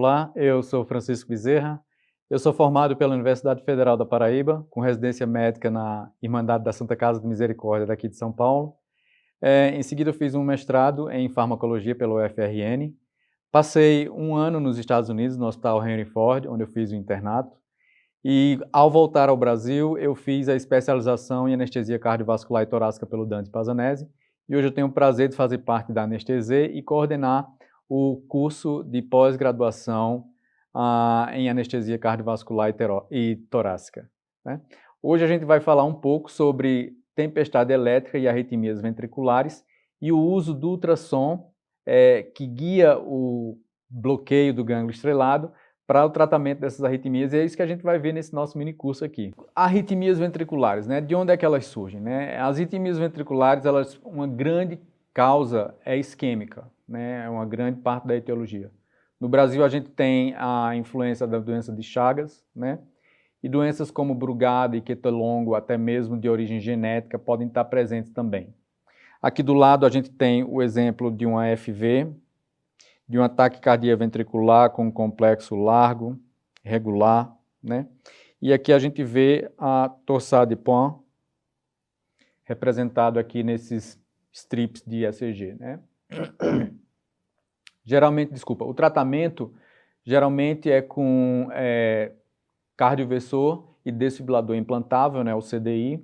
Olá, eu sou Francisco Bezerra, eu sou formado pela Universidade Federal da Paraíba, com residência médica na Irmandade da Santa Casa de Misericórdia daqui de São Paulo. Em seguida eu fiz um mestrado em farmacologia pelo UFRN, passei um ano nos Estados Unidos, no Hospital Henry Ford, onde eu fiz o internato, e ao voltar ao Brasil eu fiz a especialização em anestesia cardiovascular e torácica pelo Dante Pazanese, e hoje eu tenho o prazer de fazer parte da Anestesia e coordenar o curso de pós-graduação em anestesia cardiovascular e torácica, né? Hoje a gente vai falar um pouco sobre tempestade elétrica e arritmias ventriculares e o uso do ultrassom que guia o bloqueio do gânglio estrelado para o tratamento dessas arritmias, e é isso que a gente vai ver nesse nosso mini curso aqui. Arritmias ventriculares, né? De onde é que elas surgem, né? As arritmias ventriculares, uma grande causa é isquêmica, né? É uma grande parte da etiologia. No Brasil a gente tem a influência da doença de Chagas, né? E doenças como Brugada e Quetelongo, até mesmo de origem genética, podem estar presentes também. Aqui do lado a gente tem o exemplo de uma AFV, de um ataque cardíaco ventricular com um complexo largo, regular, né? E aqui a gente vê a torsade de Points, representado aqui nesses strips de ECG, né? O tratamento geralmente é com cardioversor e desfibrilador implantável, né, o CDI,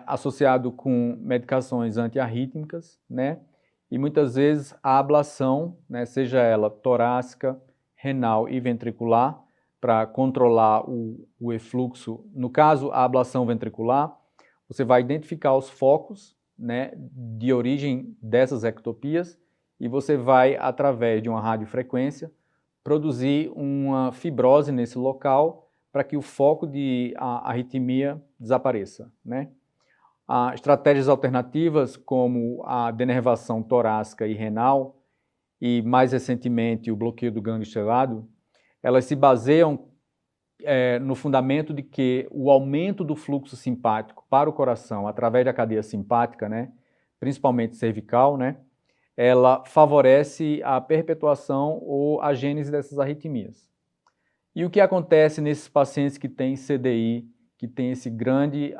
associado com medicações antiarrítmicas, né? E muitas vezes a ablação, né, seja ela torácica, renal e ventricular, para controlar o efluxo. No caso, a ablação ventricular, você vai identificar os focos, né, de origem dessas ectopias e você vai, através de uma radiofrequência, produzir uma fibrose nesse local para que o foco de arritmia desapareça, né? Estratégias alternativas como a denervação torácica e renal e, mais recentemente, o bloqueio do gânglio estrelado, elas se baseiam no fundamento de que o aumento do fluxo simpático para o coração através da cadeia simpática, né, principalmente cervical, né, ela favorece a perpetuação ou a gênese dessas arritmias. E o que acontece nesses pacientes que têm CDI, que tem esse grande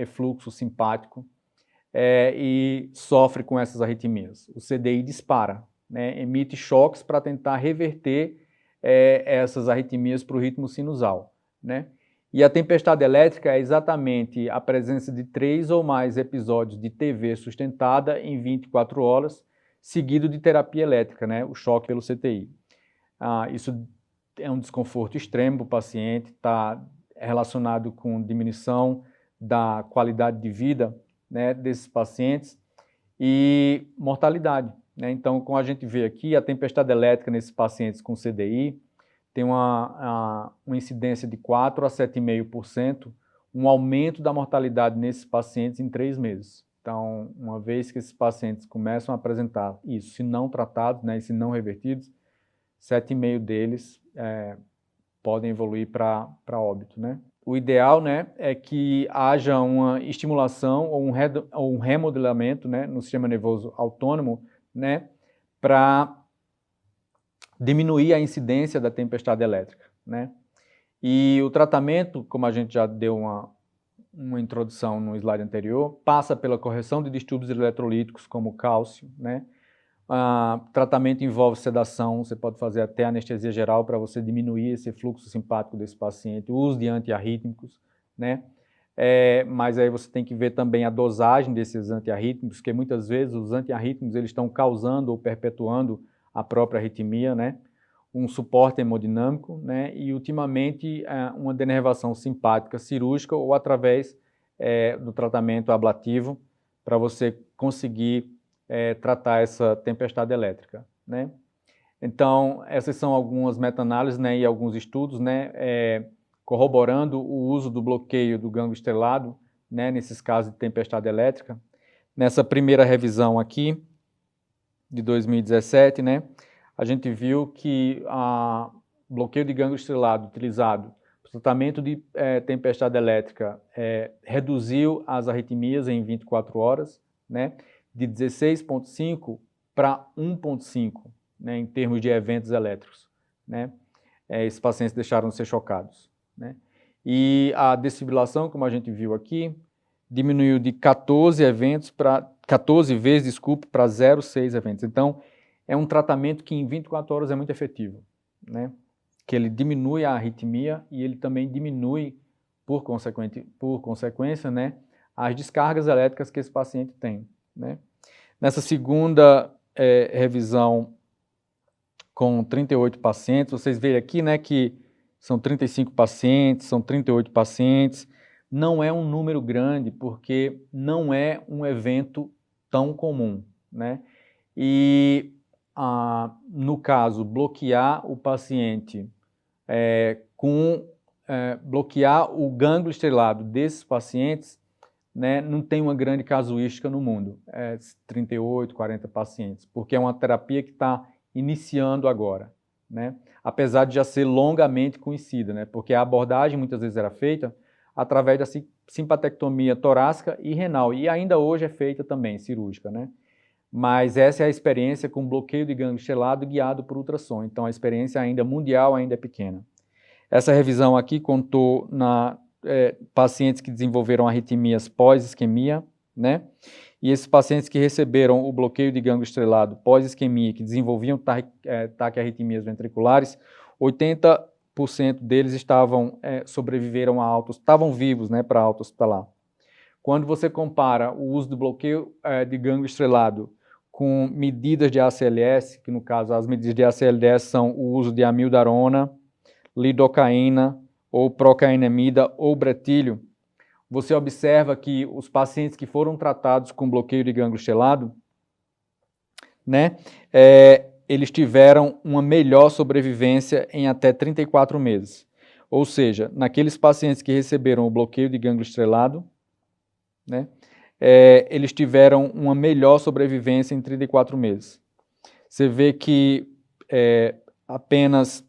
efluxo simpático e sofre com essas arritmias? O CDI dispara, né, emite choques para tentar reverter essas arritmias para o ritmo sinusal, né? E a tempestade elétrica é exatamente a presença de 3 ou mais episódios de TV sustentada em 24 horas, seguido de terapia elétrica, né, o choque pelo CTI. Isso é um desconforto extremo para o paciente, está relacionado com diminuição da qualidade de vida, né, desses pacientes e mortalidade, né? Então, como a gente vê aqui, a tempestade elétrica nesses pacientes com CDI tem uma incidência de 4 a 7,5%, um aumento da mortalidade nesses pacientes em 3 meses. Então, uma vez que esses pacientes começam a apresentar isso, se não tratados, né, e se não revertidos, 7,5% deles podem evoluir para óbito, né? O ideal, né, é que haja uma estimulação ou um remodelamento, né, no sistema nervoso autônomo, né, para diminuir a incidência da tempestade elétrica, né? E o tratamento, como a gente já deu uma introdução no slide anterior, passa pela correção de distúrbios eletrolíticos como cálcio, né? Tratamento envolve sedação, você pode fazer até anestesia geral para você diminuir esse fluxo simpático desse paciente, o uso de antiarrítmicos, né? Mas aí você tem que ver também a dosagem desses antiarrítmicos, porque muitas vezes os antiarrítmicos eles estão causando ou perpetuando a própria arritmia, né? Um suporte hemodinâmico, né? E ultimamente uma denervação simpática cirúrgica ou através do tratamento ablativo para você conseguir tratar essa tempestade elétrica, né? Então, essas são algumas meta-análises, né, e alguns estudos, né, corroborando o uso do bloqueio do gânglio estrelado, né, nesses casos de tempestade elétrica. Nessa primeira revisão aqui, de 2017, né, a gente viu que o bloqueio de gânglio estrelado utilizado para o tratamento de tempestade elétrica reduziu as arritmias em 24 horas, né, de 16,5 para 1,5, né, em termos de eventos elétricos. né? Esses pacientes deixaram de ser chocados, né? E a desfibrilação, como a gente viu aqui, diminuiu de 14 vezes, desculpe, para 0,6 eventos. Então, é um tratamento que em 24 horas é muito efetivo, né? Que ele diminui a arritmia e ele também diminui, por consequência, né, as descargas elétricas que esse paciente tem, né? Nessa segunda revisão com 38 pacientes, vocês veem aqui, né, que são 35 pacientes, são 38 pacientes, não é um número grande porque não é um evento tão comum, né? E, no caso, bloquear o paciente bloquear o gânglio estrelado desses pacientes, né, não tem uma grande casuística no mundo, 38, 40 pacientes, porque é uma terapia que está iniciando agora, né? Apesar de já ser longamente conhecida, né? Porque a abordagem muitas vezes era feita através da simpatectomia torácica e renal, e ainda hoje é feita também cirúrgica, né? Mas essa é a experiência com bloqueio de gânglio estrelado guiado por ultrassom, então a experiência ainda mundial ainda é pequena. Essa revisão aqui contou pacientes que desenvolveram arritmias pós-isquemia, né? E esses pacientes que receberam o bloqueio de gânglio estrelado pós-isquemia, que desenvolviam taquiarritmias ventriculares, 80% deles sobreviveram a alta, estavam vivos, né, para alta hospitalar. Quando você compara o uso do bloqueio de gânglio estrelado com medidas de ACLS, que no caso as medidas de ACLS são o uso de amiodarona, lidocaína ou procainamida ou bretílio, você observa que os pacientes que foram tratados com bloqueio de gânglio estrelado, né, eles tiveram uma melhor sobrevivência em até 34 meses. Ou seja, naqueles pacientes que receberam o bloqueio de gânglio estrelado, né, eles tiveram uma melhor sobrevivência em 34 meses. Você vê que apenas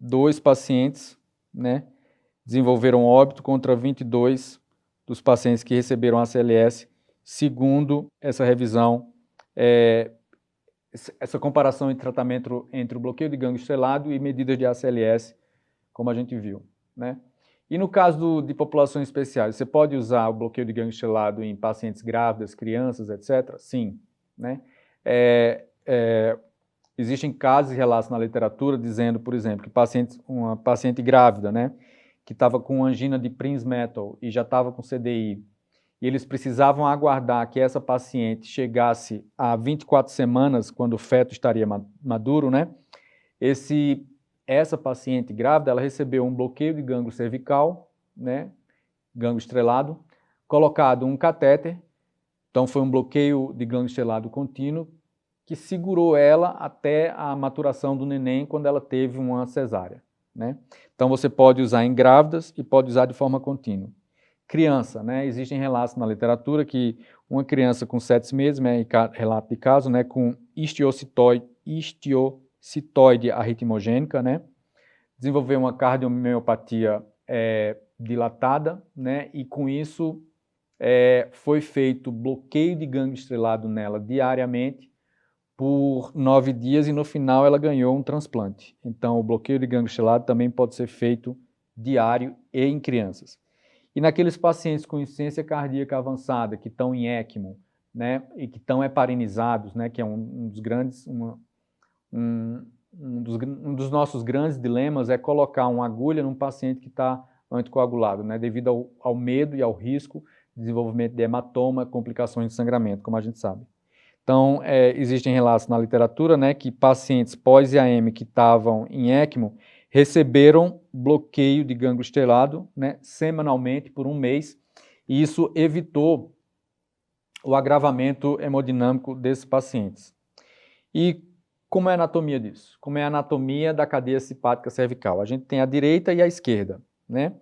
2 pacientes, né, desenvolveram óbito contra 22 dos pacientes que receberam ACLS, segundo essa revisão, essa comparação entre tratamento entre o bloqueio de gânglio estrelado e medidas de ACLS, como a gente viu, né? E no caso de populações especiais, você pode usar o bloqueio de gânglio estrelado em pacientes grávidas, crianças, etc.? Sim, né? Existem casos e relatos na literatura dizendo, por exemplo, que uma paciente grávida, né, que estava com angina de Prinzmetal e já estava com CDI, e eles precisavam aguardar que essa paciente chegasse a 24 semanas, quando o feto estaria maduro, né? Essa paciente grávida, ela recebeu um bloqueio de gânglio cervical, né, gânglio estrelado, colocado um catéter, então foi um bloqueio de gânglio estrelado contínuo, que segurou ela até a maturação do neném quando ela teve uma cesárea, né? Então você pode usar em grávidas e pode usar de forma contínua. Criança, né? Existem relatos na literatura que uma criança com 7 meses, né, relato de caso, né, com histiocitoide arritmogênica, né, desenvolveu uma cardiomiopatia dilatada, né, e com isso foi feito bloqueio de gânglio estrelado nela diariamente por 9 dias e no final ela ganhou um transplante. Então o bloqueio de gânglio estrelado também pode ser feito diário e em crianças. E naqueles pacientes com insuficiência cardíaca avançada, que estão em ECMO, né, e que estão heparinizados, né, que é um dos nossos grandes dilemas é colocar uma agulha num paciente que está anticoagulado, né, devido ao medo e ao risco de desenvolvimento de hematoma, complicações de sangramento, como a gente sabe. Então, existem relatos na literatura, né, que pacientes pós-IAM que estavam em ECMO receberam bloqueio de gânglio estrelado, né, semanalmente por um mês, e isso evitou o agravamento hemodinâmico desses pacientes. E como é a anatomia disso? Como é a anatomia da cadeia simpática cervical? A gente tem a direita e a esquerda, né?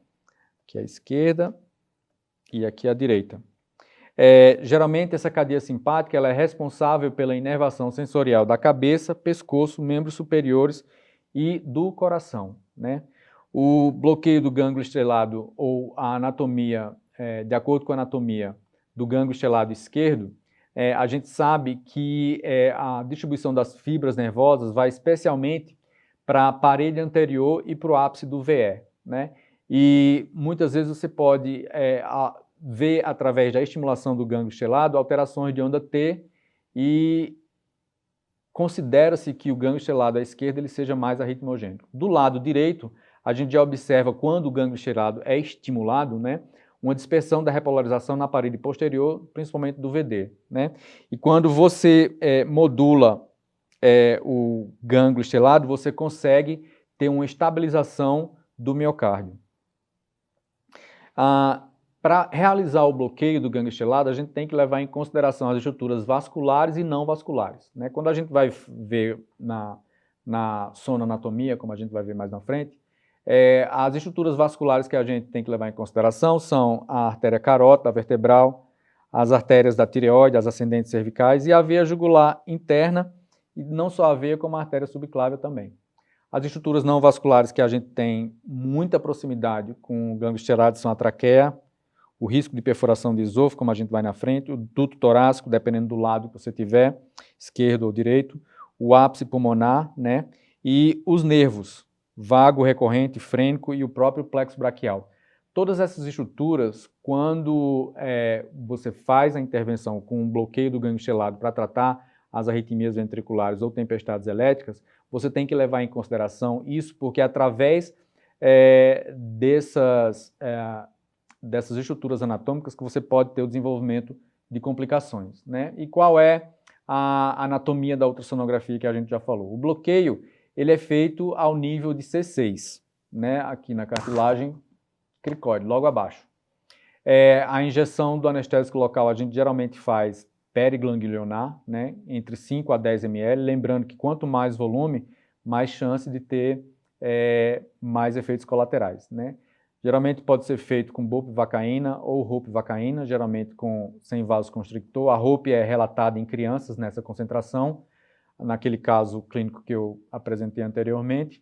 Aqui a esquerda e aqui a direita. Geralmente essa cadeia simpática ela é responsável pela inervação sensorial da cabeça, pescoço, membros superiores e do coração, né? O bloqueio do gânglio estrelado ou a anatomia, de acordo com a anatomia do gânglio estrelado esquerdo, a gente sabe que a distribuição das fibras nervosas vai especialmente para a parede anterior e para o ápice do VE, né? E muitas vezes você pode ver através da estimulação do gânglio estelado alterações de onda T e considera-se que o gânglio estelado à esquerda ele seja mais arritmogênico. Do lado direito, a gente já observa quando o gânglio estelado é estimulado, né, uma dispersão da repolarização na parede posterior, principalmente do VD, né? E quando você modula o gânglio estelado, você consegue ter uma estabilização do miocárdio. Para realizar o bloqueio do gânglio estelado, a gente tem que levar em consideração as estruturas vasculares e não vasculares, né? Quando a gente vai ver na sonoanatomia, como a gente vai ver mais na frente, as estruturas vasculares que a gente tem que levar em consideração são a artéria carótida, a vertebral, as artérias da tireoide, as ascendentes cervicais e a veia jugular interna, e não só a veia, como a artéria subclávia também. As estruturas não vasculares que a gente tem muita proximidade com o gânglio estelado são a traqueia, o risco de perfuração de esôfago, como a gente vai na frente, o duto torácico, dependendo do lado que você tiver, esquerdo ou direito, o ápice pulmonar, né, e os nervos, vago, recorrente, frênico e o próprio plexo braquial. Todas essas estruturas, quando você faz a intervenção com um bloqueio do gânglio estelado para tratar as arritmias ventriculares ou tempestades elétricas, você tem que levar em consideração isso, porque através dessas estruturas anatômicas que você pode ter o desenvolvimento de complicações, né? E qual é a anatomia da ultrassonografia que a gente já falou? O bloqueio, ele é feito ao nível de C6, né? Aqui na cartilagem cricoide, logo abaixo. A injeção do anestésico local a gente geralmente faz periganglionar, né? Entre 5 a 10 ml, lembrando que quanto mais volume, mais chance de ter mais efeitos colaterais, né? Geralmente pode ser feito com bupivacaína ou ropivacaína, geralmente sem vasoconstrictor. A ROP é relatada em crianças nessa concentração, naquele caso clínico que eu apresentei anteriormente.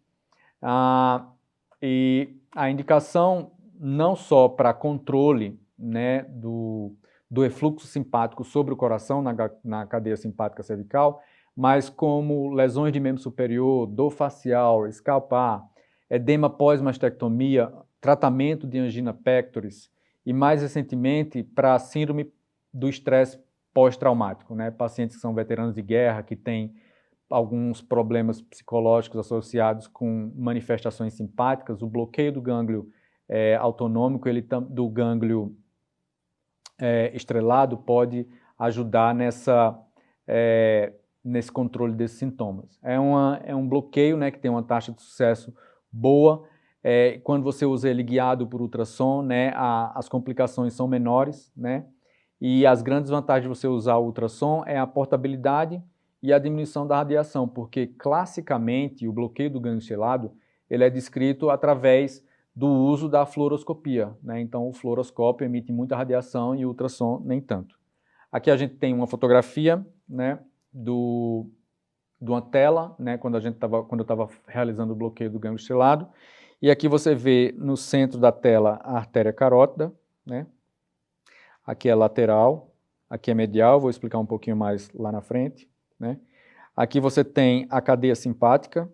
E a indicação não só para controle, né, do refluxo simpático sobre o coração na cadeia simpática cervical, mas como lesões de membro superior, dor facial, escalpar, edema pós-mastectomia, tratamento de angina pectoris e, mais recentemente, para a síndrome do estresse pós-traumático, né? Pacientes que são veteranos de guerra, que têm alguns problemas psicológicos associados com manifestações simpáticas, o bloqueio do gânglio autonômico, do gânglio estrelado, pode ajudar nesse controle desses sintomas. É um bloqueio, né, que tem uma taxa de sucesso boa. Quando você usa ele guiado por ultrassom, né, as complicações são menores, né, e as grandes vantagens de você usar o ultrassom é a portabilidade e a diminuição da radiação, porque classicamente o bloqueio do gânglio estelado ele é descrito através do uso da fluoroscopia, né, então o fluoroscópio emite muita radiação e o ultrassom nem tanto. Aqui a gente tem uma fotografia, né, de uma tela, né, quando eu estava realizando o bloqueio do gânglio estelado. E aqui você vê no centro da tela a artéria carótida, né? Aqui é lateral, aqui é medial, vou explicar um pouquinho mais lá na frente, né? Aqui você tem a cadeia simpática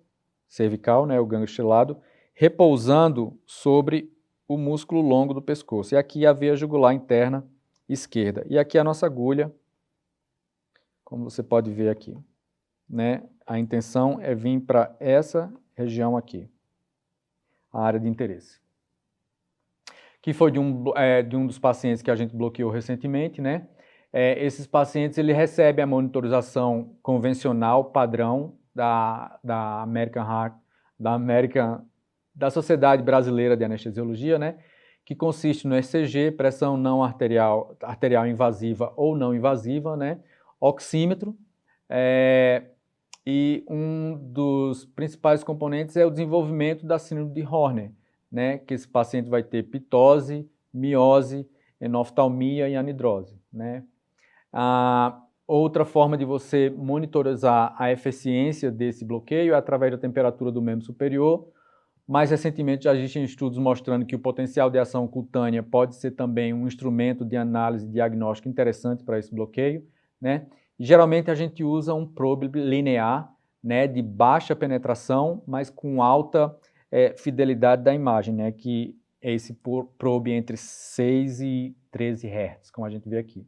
cervical, né, o gânglio estelado, repousando sobre o músculo longo do pescoço. E aqui a veia jugular interna esquerda. E aqui a nossa agulha, como você pode ver aqui, né? A intenção é vir para essa região aqui, a área de interesse. Que foi de um dos pacientes que a gente bloqueou recentemente, né? Esses pacientes ele recebem a monitorização convencional padrão da Sociedade Brasileira de Anestesiologia, né? Que consiste no ECG, pressão não arterial invasiva ou não invasiva, né? Oxímetro, e um dos principais componentes é o desenvolvimento da síndrome de Horner, né, que esse paciente vai ter pitose, miose, enoftalmia e anidrose, né. Outra forma de você monitorizar a eficiência desse bloqueio é através da temperatura do membro superior. Mais recentemente já existem estudos mostrando que o potencial de ação cutânea pode ser também um instrumento de análise diagnóstica interessante para esse bloqueio, né. E, geralmente a gente usa um probe linear, né, de baixa penetração, mas com alta fidelidade da imagem, né, que é esse probe entre 6 e 13 Hz, como a gente vê aqui.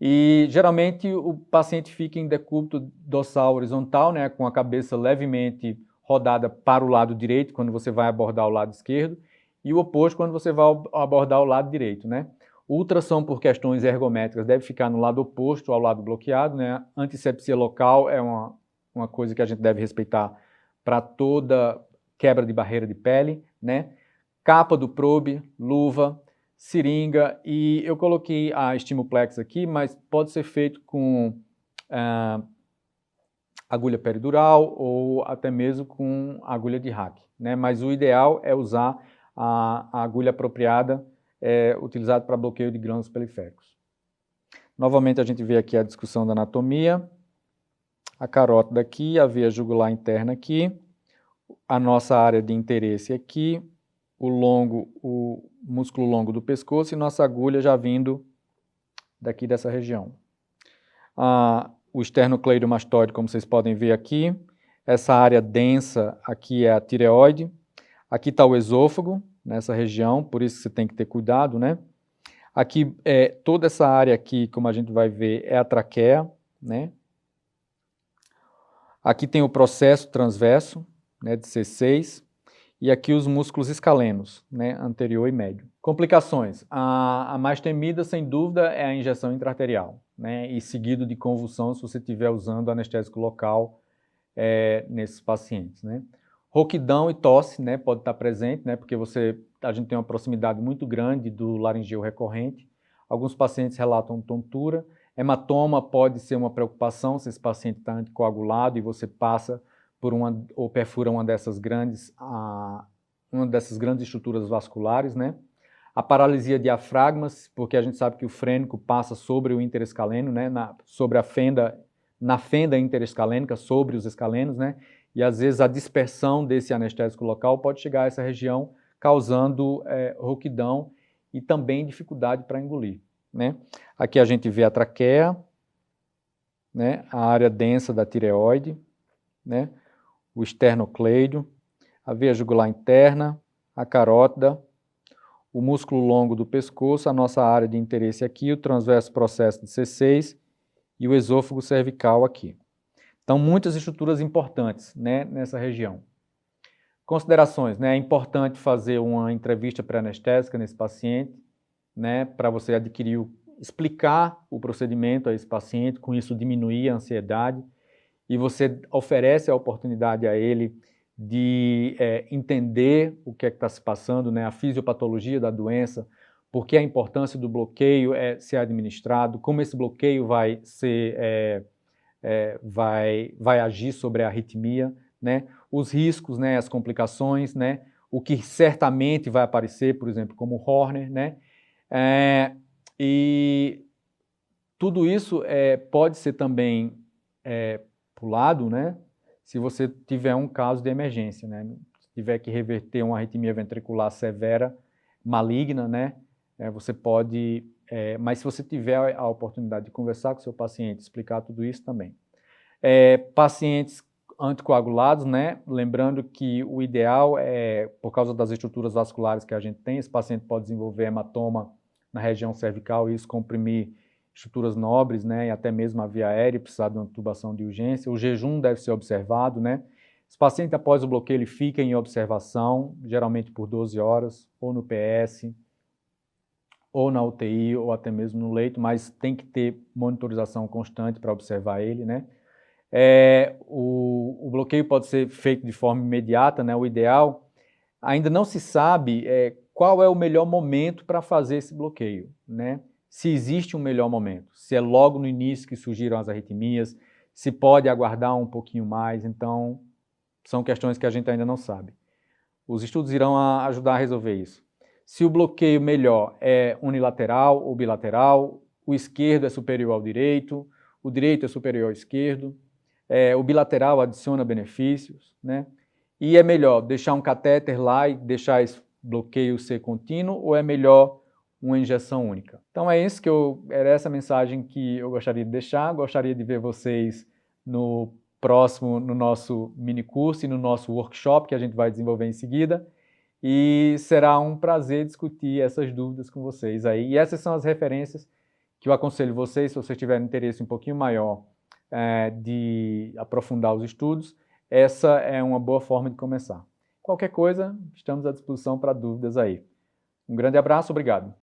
E geralmente o paciente fica em decúbito dorsal horizontal, né, com a cabeça levemente rodada para o lado direito, quando você vai abordar o lado esquerdo, e o oposto quando você vai abordar o lado direito, né. O ultrassom, por questões ergométricas, deve ficar no lado oposto ao lado bloqueado, né. Antisepsia local é uma coisa que a gente deve respeitar para toda quebra de barreira de pele, né. Capa do probe, luva, seringa, e eu coloquei a Estimuplex aqui, mas pode ser feito com agulha peridural ou até mesmo com agulha de hack, né? Mas o ideal é usar a agulha apropriada, utilizada para bloqueio de grânulos periféricos. Novamente a gente vê aqui a discussão da anatomia, a carótida aqui, a veia jugular interna aqui, a nossa área de interesse aqui, o músculo longo do pescoço e nossa agulha já vindo daqui dessa região. O esternocleidomastoide, como vocês podem ver aqui, essa área densa aqui é a tireoide, aqui está o esôfago, nessa região, por isso que você tem que ter cuidado, né? Aqui, toda essa área aqui, como a gente vai ver, é a traqueia, né? Aqui tem o processo transverso, né, de C6, e aqui os músculos escalenos, né, anterior e médio. Complicações. A mais temida, sem dúvida, é a injeção intraarterial, né, e seguido de convulsão se você estiver usando anestésico local nesses pacientes, né. Rouquidão e tosse, né, pode estar presente, né, porque a gente tem uma proximidade muito grande do laringeu recorrente. Alguns pacientes relatam tontura. Hematoma pode ser uma preocupação se esse paciente está anticoagulado e você passa ou perfura uma dessas grandes estruturas vasculares, né? A paralisia diafragmas, porque a gente sabe que o frênico passa sobre o interescaleno, né? Na fenda interescalênica, sobre os escalenos, né? E às vezes a dispersão desse anestésico local pode chegar a essa região, causando rouquidão e também dificuldade para engolir, né? Aqui a gente vê a traqueia, né? A área densa da tireoide, né? O esternocleido, a veia jugular interna, a carótida, o músculo longo do pescoço, a nossa área de interesse aqui, o transverso processo de C6 e o esôfago cervical aqui. Então, muitas estruturas importantes, né, nessa região. Considerações, né? É importante fazer uma entrevista pré-anestésica nesse paciente, né, para você explicar o procedimento a esse paciente, com isso diminuir a ansiedade, e você oferece a oportunidade a ele de entender o que é que está se passando, né, a fisiopatologia da doença, porque a importância do bloqueio ser administrado, como esse bloqueio vai agir sobre a arritmia, né, os riscos, né, as complicações, né, o que certamente vai aparecer, por exemplo, como Horner, né, e tudo isso pode ser também pulado, né, se você tiver um caso de emergência, né, se tiver que reverter uma arritmia ventricular severa, maligna, né, você pode, mas se você tiver a oportunidade de conversar com o seu paciente, explicar tudo isso também. Pacientes anticoagulados, né, lembrando que o ideal por causa das estruturas vasculares que a gente tem, esse paciente pode desenvolver hematoma na região cervical e isso comprimir estruturas nobres, né, e até mesmo a via aérea, precisar de uma tubação de urgência. O jejum deve ser observado, né. Esse paciente, após o bloqueio, ele fica em observação, geralmente por 12 horas, ou no PS, ou na UTI, ou até mesmo no leito, mas tem que ter monitorização constante para observar ele, né. O bloqueio pode ser feito de forma imediata, né, o ideal. Ainda não se sabe qual é o melhor momento para fazer esse bloqueio, né? Se existe um melhor momento, se é logo no início que surgiram as arritmias, se pode aguardar um pouquinho mais, então são questões que a gente ainda não sabe. Os estudos irão ajudar a resolver isso. Se o bloqueio melhor é unilateral ou bilateral, o esquerdo é superior ao direito, o direito é superior ao esquerdo, o bilateral adiciona benefícios, né? E é melhor deixar um catéter lá e deixar esse bloqueio ser contínuo ou é melhor uma injeção única? Então era essa mensagem que eu gostaria de deixar, gostaria de ver vocês no próximo no nosso mini curso e no nosso workshop que a gente vai desenvolver em seguida. E será um prazer discutir essas dúvidas com vocês aí. E essas são as referências que eu aconselho vocês, se vocês tiverem interesse um pouquinho maior de aprofundar os estudos, essa é uma boa forma de começar. Qualquer coisa, estamos à disposição para dúvidas aí. Um grande abraço, obrigado.